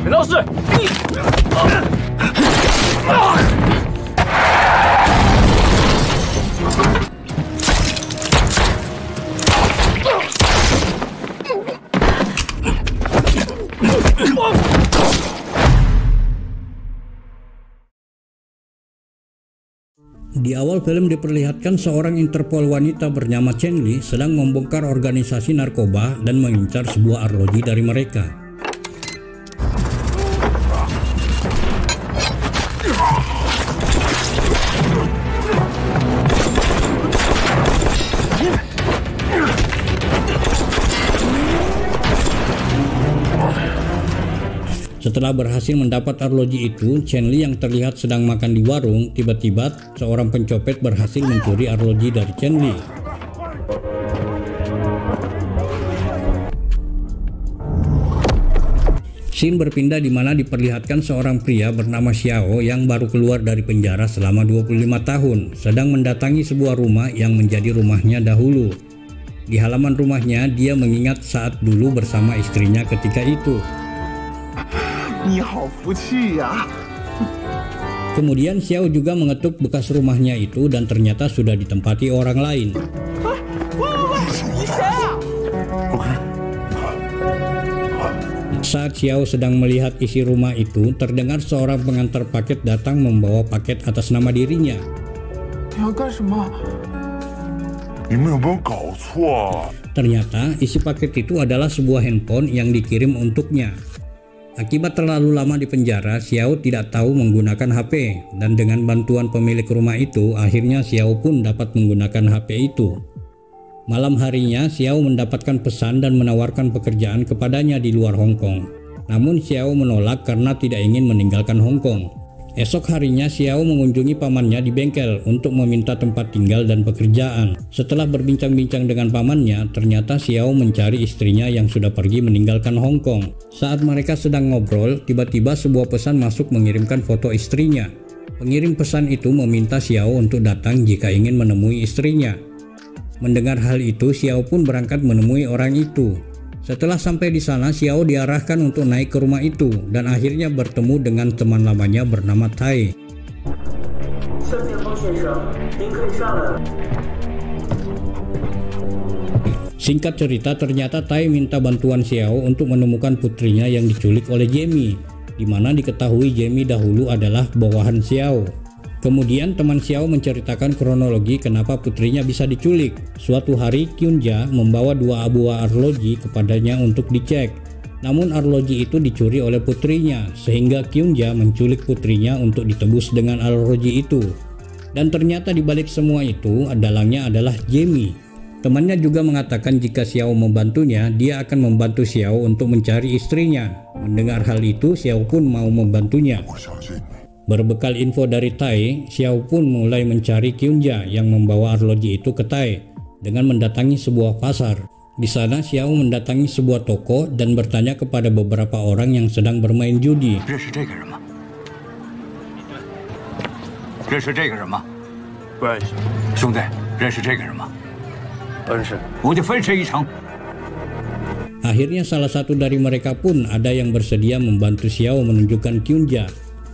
美道士，Di awal film diperlihatkan seorang Interpol wanita bernama Chen Li sedang membongkar organisasi narkoba dan mengincar sebuah arloji dari mereka. Setelah berhasil mendapat arloji itu, Chen Li yang terlihat sedang makan di warung, tiba-tiba seorang pencopet berhasil mencuri arloji dari Chen Li. Scene berpindah di mana diperlihatkan seorang pria bernama Xiao yang baru keluar dari penjara selama 25 tahun, sedang mendatangi sebuah rumah yang menjadi rumahnya dahulu. Di halaman rumahnya, dia mengingat saat dulu bersama istrinya ketika itu. Kemudian Xiao juga mengetuk bekas rumahnya itu dan ternyata sudah ditempati orang lain. Saat Xiao sedang melihat isi rumah itu, terdengar seorang pengantar paket datang membawa paket atas nama dirinya. Ternyata isi paket itu adalah sebuah handphone yang dikirim untuknya. Akibat terlalu lama di penjara, Xiao tidak tahu menggunakan HP, dan dengan bantuan pemilik rumah itu, akhirnya Xiao pun dapat menggunakan HP itu. Malam harinya, Xiao mendapatkan pesan dan menawarkan pekerjaan kepadanya di luar Hong Kong. Namun Xiao menolak karena tidak ingin meninggalkan Hong Kong. Esok harinya Xiao mengunjungi pamannya di bengkel untuk meminta tempat tinggal dan pekerjaan. Setelah berbincang-bincang dengan pamannya, ternyata Xiao mencari istrinya yang sudah pergi meninggalkan Hong Kong. Saat mereka sedang ngobrol, tiba-tiba sebuah pesan masuk mengirimkan foto istrinya. Pengirim pesan itu meminta Xiao untuk datang jika ingin menemui istrinya. Mendengar hal itu, Xiao pun berangkat menemui orang itu. Setelah sampai di sana, Xiao diarahkan untuk naik ke rumah itu dan akhirnya bertemu dengan teman lamanya bernama Tai. Singkat cerita, ternyata Tai minta bantuan Xiao untuk menemukan putrinya yang diculik oleh Jamie, di mana diketahui Jamie dahulu adalah bawahan Xiao. Kemudian teman Xiao menceritakan kronologi kenapa putrinya bisa diculik. Suatu hari Kyunja membawa 2 buah arloji kepadanya untuk dicek. Namun arloji itu dicuri oleh putrinya, sehingga Kyunja menculik putrinya untuk ditebus dengan arloji itu. Dan ternyata di balik semua itu, dalangnya adalah Jamie. Temannya juga mengatakan jika Xiao membantunya, dia akan membantu Xiao untuk mencari istrinya. Mendengar hal itu, Xiao pun mau membantunya. Berbekal info dari Tai, Xiao pun mulai mencari Kyunja yang membawa arloji itu ke Tai dengan mendatangi sebuah pasar. Di sana Xiao mendatangi sebuah toko dan bertanya kepada beberapa orang yang sedang bermain judi. Akhirnya salah satu dari mereka pun ada yang bersedia membantu Xiao menunjukkan Kyunja.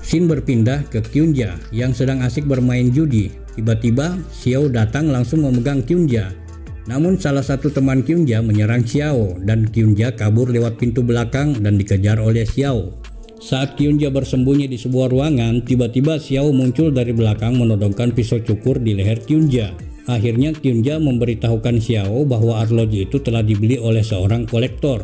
Scene berpindah ke Kyunja yang sedang asik bermain judi. Tiba-tiba Xiao datang langsung memegang Kyunja. Namun salah satu teman Kyunja menyerang Xiao dan Kyunja kabur lewat pintu belakang dan dikejar oleh Xiao. Saat Kyunja bersembunyi di sebuah ruangan, tiba-tiba Xiao muncul dari belakang menodongkan pisau cukur di leher Kyunja. Akhirnya Kyunja memberitahukan Xiao bahwa arloji itu telah dibeli oleh seorang kolektor.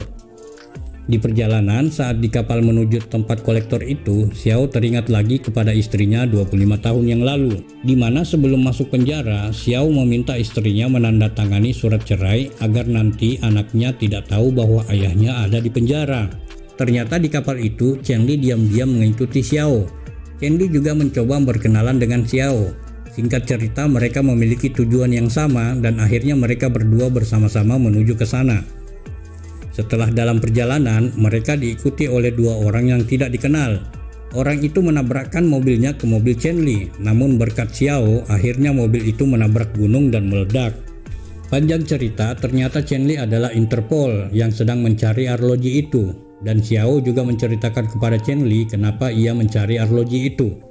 Di perjalanan saat di kapal menuju tempat kolektor itu, Xiao teringat lagi kepada istrinya 25 tahun yang lalu, di mana sebelum masuk penjara, Xiao meminta istrinya menandatangani surat cerai agar nanti anaknya tidak tahu bahwa ayahnya ada di penjara. Ternyata di kapal itu, Chen Li diam-diam mengikuti Xiao. Chen Li juga mencoba berkenalan dengan Xiao. Singkat cerita, mereka memiliki tujuan yang sama dan akhirnya mereka berdua bersama-sama menuju ke sana. Setelah dalam perjalanan, mereka diikuti oleh 2 orang yang tidak dikenal. Orang itu menabrakkan mobilnya ke mobil Chen Li, namun berkat Xiao, akhirnya mobil itu menabrak gunung dan meledak. Panjang cerita, ternyata Chen Li adalah Interpol yang sedang mencari arloji itu, dan Xiao juga menceritakan kepada Chen Li kenapa ia mencari arloji itu.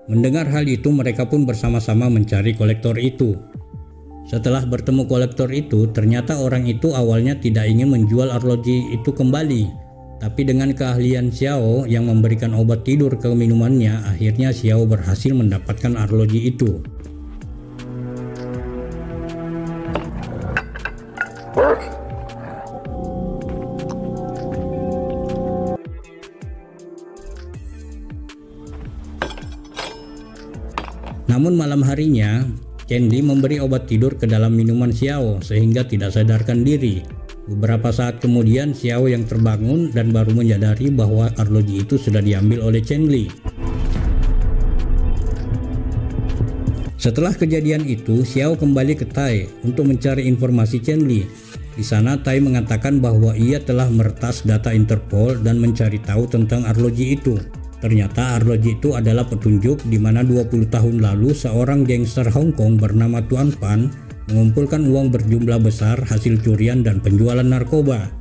Mendengar hal itu, mereka pun bersama-sama mencari kolektor itu. Setelah bertemu kolektor itu, ternyata orang itu awalnya tidak ingin menjual arloji itu kembali. Tapi dengan keahlian Xiao yang memberikan obat tidur ke minumannya, akhirnya Xiao berhasil mendapatkan arloji itu. Namun malam harinya, Chen Li memberi obat tidur ke dalam minuman Xiao sehingga tidak sadarkan diri. Beberapa saat kemudian Xiao yang terbangun dan baru menyadari bahwa arloji itu sudah diambil oleh Chen Li. Setelah kejadian itu, Xiao kembali ke Tai untuk mencari informasi Chen Li. Di sana Tai mengatakan bahwa ia telah meretas data Interpol dan mencari tahu tentang arloji itu. Ternyata arloji itu adalah petunjuk di mana 20 tahun lalu seorang gangster Hong Kong bernama Tuan Pan mengumpulkan uang berjumlah besar hasil curian dan penjualan narkoba.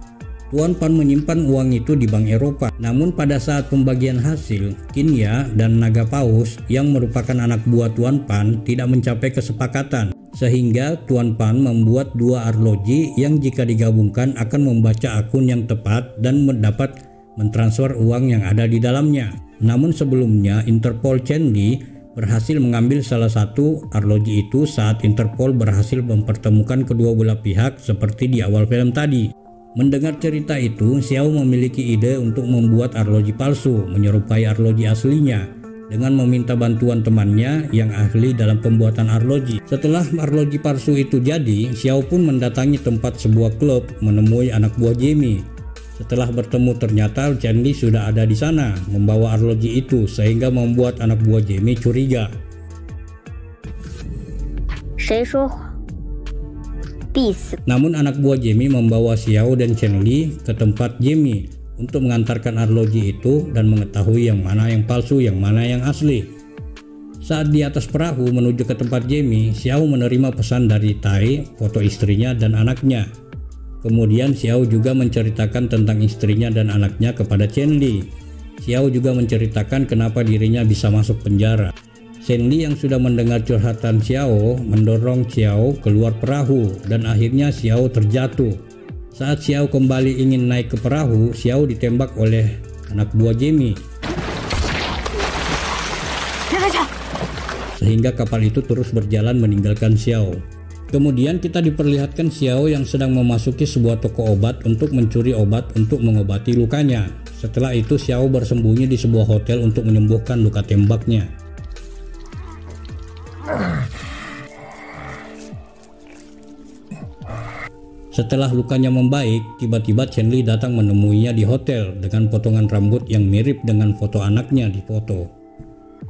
Tuan Pan menyimpan uang itu di Bank Eropa. Namun pada saat pembagian hasil, Kinya dan Naga Paus yang merupakan anak buah Tuan Pan tidak mencapai kesepakatan. Sehingga Tuan Pan membuat dua arloji yang jika digabungkan akan membaca akun yang tepat dan mendapat mentransfer uang yang ada di dalamnya. Namun sebelumnya Interpol Chen Li berhasil mengambil salah satu arloji itu saat Interpol berhasil mempertemukan kedua belah pihak seperti di awal film tadi. Mendengar cerita itu, Xiao memiliki ide untuk membuat arloji palsu menyerupai arloji aslinya dengan meminta bantuan temannya yang ahli dalam pembuatan arloji. Setelah arloji palsu itu jadi, Xiao pun mendatangi tempat sebuah klub menemui anak buah Jamie. Setelah bertemu, ternyata Chen Li sudah ada di sana membawa arloji itu sehingga membuat anak buah Jamie curiga. Namun anak buah Jamie membawa Xiao dan Chen Li ke tempat Jamie untuk mengantarkan arloji itu dan mengetahui yang mana yang palsu, yang mana yang asli. Saat di atas perahu menuju ke tempat Jamie, Xiao menerima pesan dari Tai, foto istrinya dan anaknya. Kemudian Xiao juga menceritakan tentang istrinya dan anaknya kepada Chen Li. Xiao juga menceritakan kenapa dirinya bisa masuk penjara. Chen Li yang sudah mendengar curhatan Xiao mendorong Xiao keluar perahu dan akhirnya Xiao terjatuh. Saat Xiao kembali ingin naik ke perahu, Xiao ditembak oleh anak buah Jamie. Sehingga kapal itu terus berjalan meninggalkan Xiao. Kemudian kita diperlihatkan Xiao yang sedang memasuki sebuah toko obat untuk mencuri obat untuk mengobati lukanya. Setelah itu Xiao bersembunyi di sebuah hotel untuk menyembuhkan luka tembaknya. Setelah lukanya membaik, tiba-tiba Chen Li datang menemuinya di hotel dengan potongan rambut yang mirip dengan foto anaknya di foto.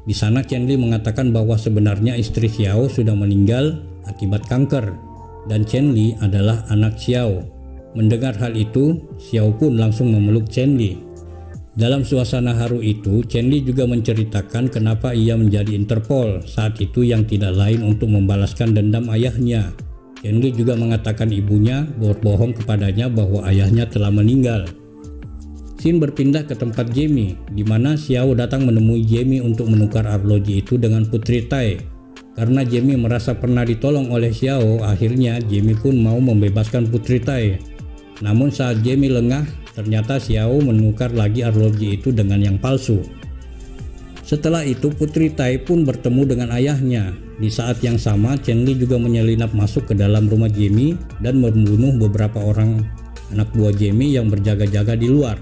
Di sana Chen Li mengatakan bahwa sebenarnya istri Xiao sudah meninggal akibat kanker dan Chen Li adalah anak Xiao. Mendengar hal itu, Xiao pun langsung memeluk Chen Li. Dalam suasana haru itu, Chen Li juga menceritakan kenapa ia menjadi Interpol saat itu yang tidak lain untuk membalaskan dendam ayahnya. Chen Li juga mengatakan ibunya berbohong kepadanya bahwa ayahnya telah meninggal. Scene berpindah ke tempat Jamie, di mana Xiao datang menemui Jamie untuk menukar arloji itu dengan Putri Tai. Karena Jamie merasa pernah ditolong oleh Xiao, akhirnya Jamie pun mau membebaskan Putri Tai. Namun saat Jamie lengah, ternyata Xiao menukar lagi arloji itu dengan yang palsu. Setelah itu Putri Tai pun bertemu dengan ayahnya. Di saat yang sama, Chen Li juga menyelinap masuk ke dalam rumah Jamie dan membunuh beberapa orang anak buah Jamie yang berjaga-jaga di luar.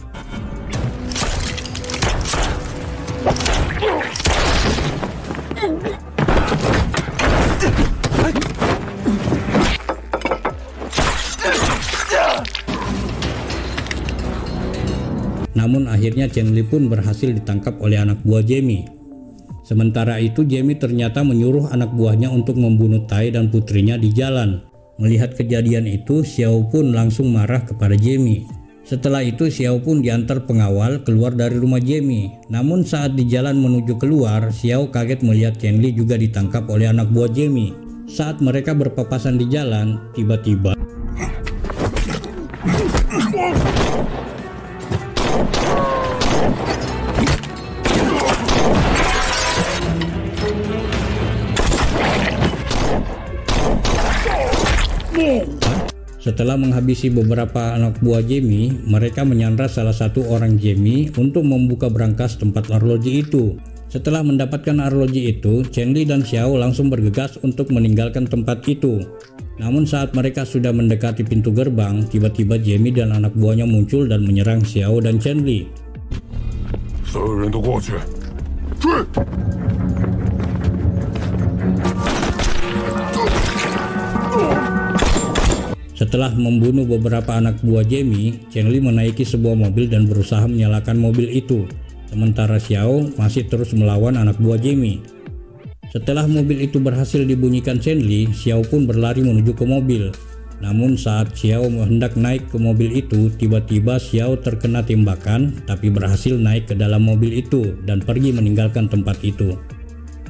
Namun akhirnya Chen Li pun berhasil ditangkap oleh anak buah Jamie. Sementara itu Jamie ternyata menyuruh anak buahnya untuk membunuh Tai dan putrinya di jalan. Melihat kejadian itu, Xiao pun langsung marah kepada Jamie. Setelah itu Xiao pun diantar pengawal keluar dari rumah Jamie. Namun saat di jalan menuju keluar, Xiao kaget melihat Chen Li juga ditangkap oleh anak buah Jamie. Saat mereka berpapasan di jalan, tiba-tiba setelah menghabisi beberapa anak buah Jamie, mereka menyandra salah satu orang Jamie untuk membuka brankas tempat arloji itu. Setelah mendapatkan arloji itu, Chen Li dan Xiao langsung bergegas untuk meninggalkan tempat itu. Namun saat mereka sudah mendekati pintu gerbang, tiba-tiba Jamie dan anak buahnya muncul dan menyerang Xiao dan Chen Li. Setelah membunuh beberapa anak buah Jamie, Chen Li menaiki sebuah mobil dan berusaha menyalakan mobil itu. Sementara Xiao masih terus melawan anak buah Jamie. Setelah mobil itu berhasil dibunyikan Chen Li, Xiao pun berlari menuju ke mobil. Namun saat Xiao hendak naik ke mobil itu, tiba-tiba Xiao terkena tembakan tapi berhasil naik ke dalam mobil itu dan pergi meninggalkan tempat itu.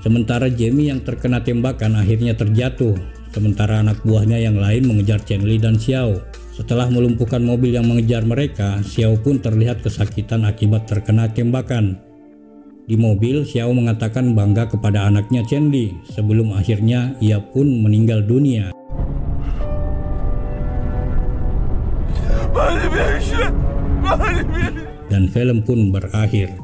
Sementara Jamie yang terkena tembakan akhirnya terjatuh. Sementara anak buahnya yang lain mengejar Chen Li dan Xiao. Setelah melumpuhkan mobil yang mengejar mereka, Xiao pun terlihat kesakitan akibat terkena tembakan. Di mobil, Xiao mengatakan bangga kepada anaknya Chen Li, sebelum akhirnya ia pun meninggal dunia. Dan film pun berakhir.